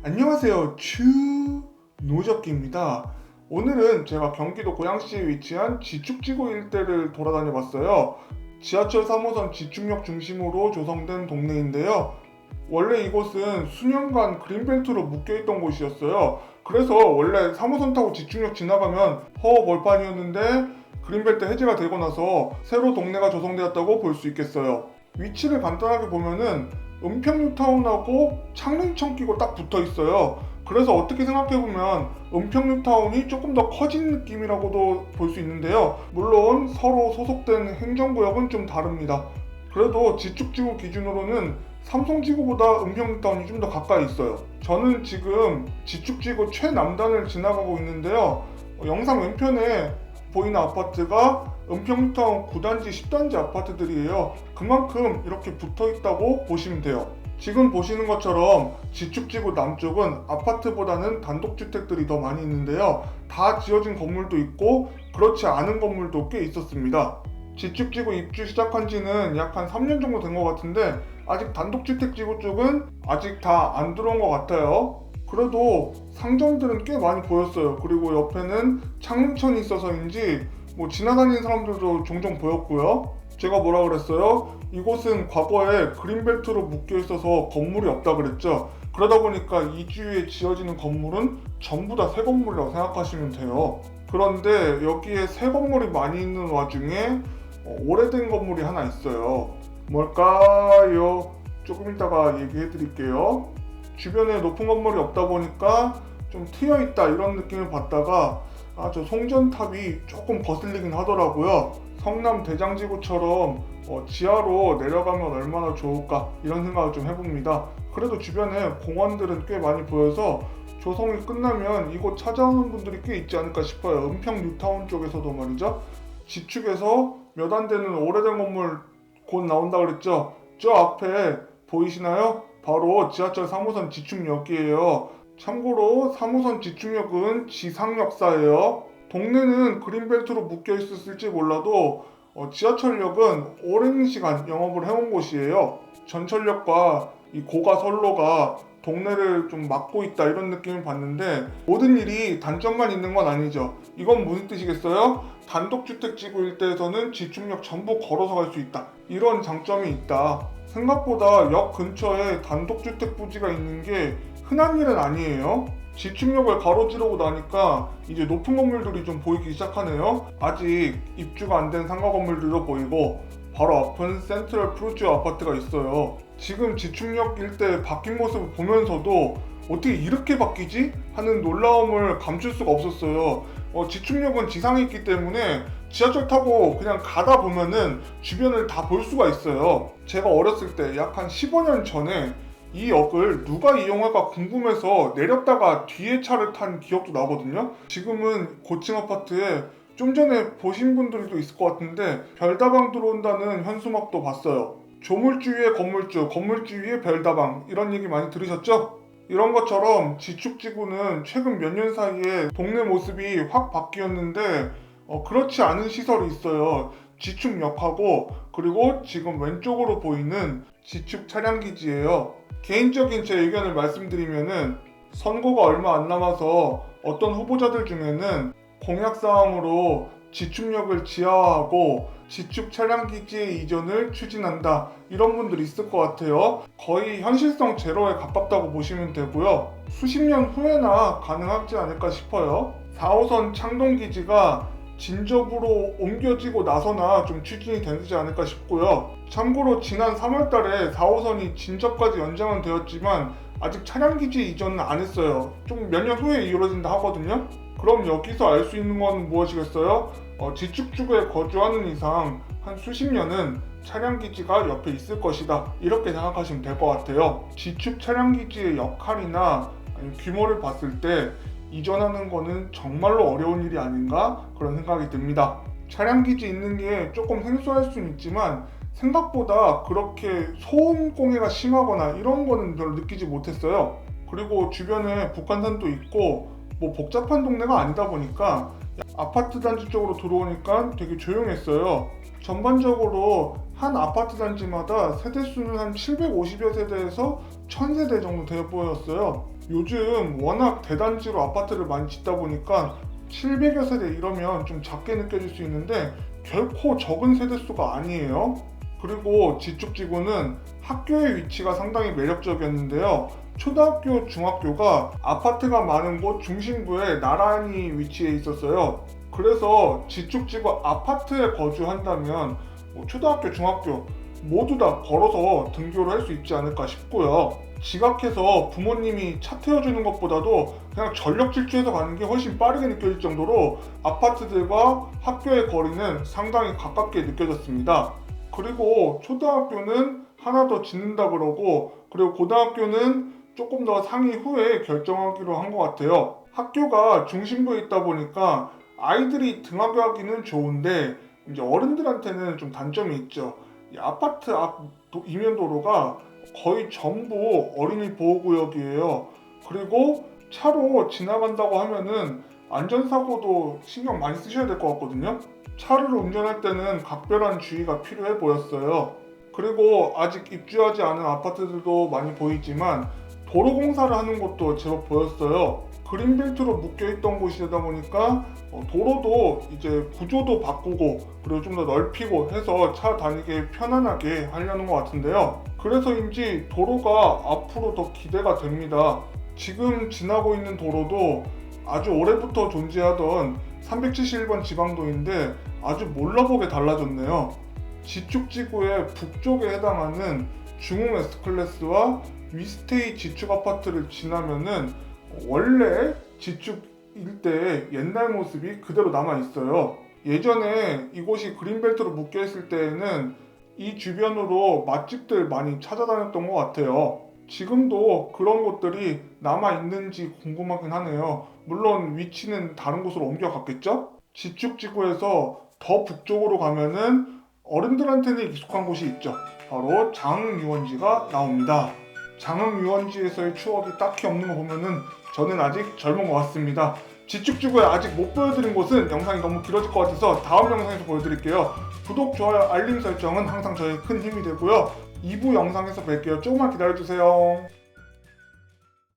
안녕하세요. 노적기입니다. 오늘은 제가 경기도 고양시에 위치한 지축지구 일대를 돌아다녀 봤어요. 지하철 3호선 지축역 중심으로 조성된 동네인데요. 원래 이곳은 수년간 그린벨트로 묶여있던 곳이었어요. 그래서 원래 3호선 타고 지축역 지나가면 허허벌판이었는데 그린벨트 해제가 되고 나서 새로 동네가 조성되었다고 볼 수 있겠어요. 위치를 간단하게 보면은 은평뉴타운하고 창릉청 끼고 딱 붙어 있어요. 그래서 어떻게 생각해보면 은평뉴타운이 조금 더 커진 느낌이라고도 볼 수 있는데요. 물론 서로 소속된 행정구역은 좀 다릅니다. 그래도 지축지구 기준으로는 삼성지구보다 은평뉴타운이 좀 더 가까이 있어요. 저는 지금 지축지구 최남단을 지나가고 있는데요. 영상 왼편에 보이는 아파트가 은평뉴타운 9단지, 10단지 아파트들이에요. 그만큼 이렇게 붙어 있다고 보시면 돼요. 지금 보시는 것처럼 지축지구 남쪽은 아파트보다는 단독주택들이 더 많이 있는데요. 다 지어진 건물도 있고 그렇지 않은 건물도 꽤 있었습니다. 지축지구 입주 시작한 지는 약 한 3년 정도 된 것 같은데 아직 단독주택지구 쪽은 아직 다 안 들어온 것 같아요. 그래도 상점들은 꽤 많이 보였어요. 그리고 옆에는 창릉천이 있어서인지 지나다니는 사람들도 종종 보였고요. 제가 뭐라 그랬어요? 이곳은 과거에 그린벨트로 묶여 있어서 건물이 없다 그랬죠. 그러다 보니까 이 주위에 지어지는 건물은 전부 다 새 건물이라고 생각하시면 돼요. 그런데 여기에 새 건물이 많이 있는 와중에 오래된 건물이 하나 있어요. 뭘까요? 조금 이따가 얘기해 드릴게요. 주변에 높은 건물이 없다 보니까 좀 트여있다 이런 느낌을 받다가 저 송전탑이 조금 거슬리긴 하더라고요. 성남 대장지구처럼 지하로 내려가면 얼마나 좋을까 이런 생각을 좀 해봅니다. 그래도 주변에 공원들은 꽤 많이 보여서 조성이 끝나면 이곳 찾아오는 분들이 꽤 있지 않을까 싶어요. 은평 뉴타운 쪽에서도 말이죠. 지축에서 몇 안 되는 오래된 건물 곧 나온다 그랬죠. 저 앞에 보이시나요? 바로 지하철 3호선 지축역이에요. 참고로 3호선 지축역은 지상역사예요. 동네는 그린벨트로 묶여 있었을지 몰라도 지하철역은 오랜 시간 영업을 해온 곳이에요. 전철역과 이 고가선로가 동네를 좀 막고 있다 이런 느낌을 받는데 모든 일이 단점만 있는 건 아니죠. 이건 무슨 뜻이겠어요? 단독주택지구 일대에서는 지축역 전부 걸어서 갈 수 있다. 이런 장점이 있다. 생각보다 역 근처에 단독주택 부지가 있는 게 흔한 일은 아니에요. 지축역을 가로지르고 나니까 이제 높은 건물들이 좀 보이기 시작하네요. 아직 입주가 안 된 상가 건물들도 보이고 바로 앞은 센트럴 프루지오 아파트가 있어요. 지금 지축역 일대 바뀐 모습을 보면서도 어떻게 이렇게 바뀌지? 하는 놀라움을 감출 수가 없었어요. 지축역은 지상에 있기 때문에 지하철 타고 그냥 가다 보면은 주변을 다 볼 수가 있어요. 제가 어렸을 때 약 한 15년 전에 이 역을 누가 이용할까 궁금해서 내렸다가 뒤에 차를 탄 기억도 나거든요. 지금은 고층 아파트에 좀 전에 보신 분들도 있을 것 같은데 별다방 들어온다는 현수막도 봤어요. 조물주 위에 건물주, 건물주 위에 별다방 이런 얘기 많이 들으셨죠? 이런 것처럼 지축지구는 최근 몇 년 사이에 동네 모습이 확 바뀌었는데 그렇지 않은 시설이 있어요. 지축역하고 그리고 지금 왼쪽으로 보이는 지축 차량기지예요. 개인적인 제 의견을 말씀드리면은 선거가 얼마 안 남아서 어떤 후보자들 중에는 공약사항으로 지축역을 지하화하고 지축 차량기지의 이전을 추진한다 이런 분들이 있을 것 같아요. 거의 현실성 제로에 가깝다고 보시면 되고요. 수십 년 후에나 가능하지 않을까 싶어요. 4호선 창동기지가 진접으로 옮겨지고 나서나 좀 추진이 되지 않을까 싶고요. 참고로 지난 3월달에 4호선이 진접까지 연장은 되었지만 아직 차량기지 이전은 안 했어요. 좀 몇 년 후에 이루어진다 하거든요. 그럼 여기서 알 수 있는 건 무엇이겠어요? 지축지구에 거주하는 이상 한 수십 년은 차량기지가 옆에 있을 것이다 이렇게 생각하시면 될 것 같아요. 지축 차량기지의 역할이나 규모를 봤을 때 이전하는 거는 정말로 어려운 일이 아닌가 그런 생각이 듭니다. 차량기지 있는 게 조금 생소할 수는 있지만 생각보다 그렇게 소음공해가 심하거나 이런 거는 별로 느끼지 못했어요. 그리고 주변에 북한산도 있고 복잡한 동네가 아니다 보니까 아파트 단지 쪽으로 들어오니까 되게 조용했어요. 전반적으로 한 아파트 단지마다 세대수는 한 750여 세대에서 1000세대 정도 되어 보였어요. 요즘 워낙 대단지로 아파트를 많이 짓다 보니까 700여 세대 이러면 좀 작게 느껴질 수 있는데 결코 적은 세대수가 아니에요. 그리고 지축지구는 학교의 위치가 상당히 매력적이었는데요. 초등학교, 중학교가 아파트가 많은 곳 중심부에 나란히 위치해 있었어요. 그래서 지축지구 아파트에 거주한다면 초등학교, 중학교 모두 다 걸어서 등교를 할 수 있지 않을까 싶고요. 지각해서 부모님이 차 태워주는 것보다도 그냥 전력 질주해서 가는 게 훨씬 빠르게 느껴질 정도로 아파트들과 학교의 거리는 상당히 가깝게 느껴졌습니다. 그리고 초등학교는 하나 더 짓는다 그러고, 그리고 고등학교는 조금 더 상의 후에 결정하기로 한 것 같아요. 학교가 중심부에 있다 보니까 아이들이 등하교하기는 좋은데 이제 어른들한테는 좀 단점이 있죠. 이 아파트 앞 이면 도로가 거의 전부 어린이 보호구역이에요. 그리고 차로 지나간다고 하면은 안전사고도 신경 많이 쓰셔야 될 것 같거든요. 차를 운전할 때는 각별한 주의가 필요해 보였어요. 그리고 아직 입주하지 않은 아파트들도 많이 보이지만 도로 공사를 하는 곳도 제법 보였어요. 그린벨트로 묶여있던 곳이다 보니까 도로도 이제 구조도 바꾸고 그리고 좀 더 넓히고 해서 차 다니기 편안하게 하려는 것 같은데요. 그래서인지 도로가 앞으로 더 기대가 됩니다. 지금 지나고 있는 도로도 아주 오래부터 존재하던 371번 지방도인데 아주 몰라보게 달라졌네요. 지축지구의 북쪽에 해당하는 중흥 S클래스와 위스테이 지축 아파트를 지나면은 원래 지축 일대의 옛날 모습이 그대로 남아 있어요. 예전에 이곳이 그린벨트로 묶여 있을 때에는 이 주변으로 맛집들 많이 찾아다녔던 것 같아요. 지금도 그런 곳들이 남아 있는지 궁금하긴 하네요. 물론 위치는 다른 곳으로 옮겨갔겠죠? 지축지구에서 더 북쪽으로 가면은 어른들한테는 익숙한 곳이 있죠. 바로 장흥유원지가 나옵니다. 장흥유원지에서의 추억이 딱히 없는 거 보면은 저는 아직 젊은 것 같습니다. 지축지구에 아직 못 보여드린 곳은 영상이 너무 길어질 것 같아서 다음 영상에서 보여드릴게요. 구독, 좋아요, 알림 설정은 항상 저의 큰 힘이 되고요. 2부 영상에서 뵐게요. 조금만 기다려주세요.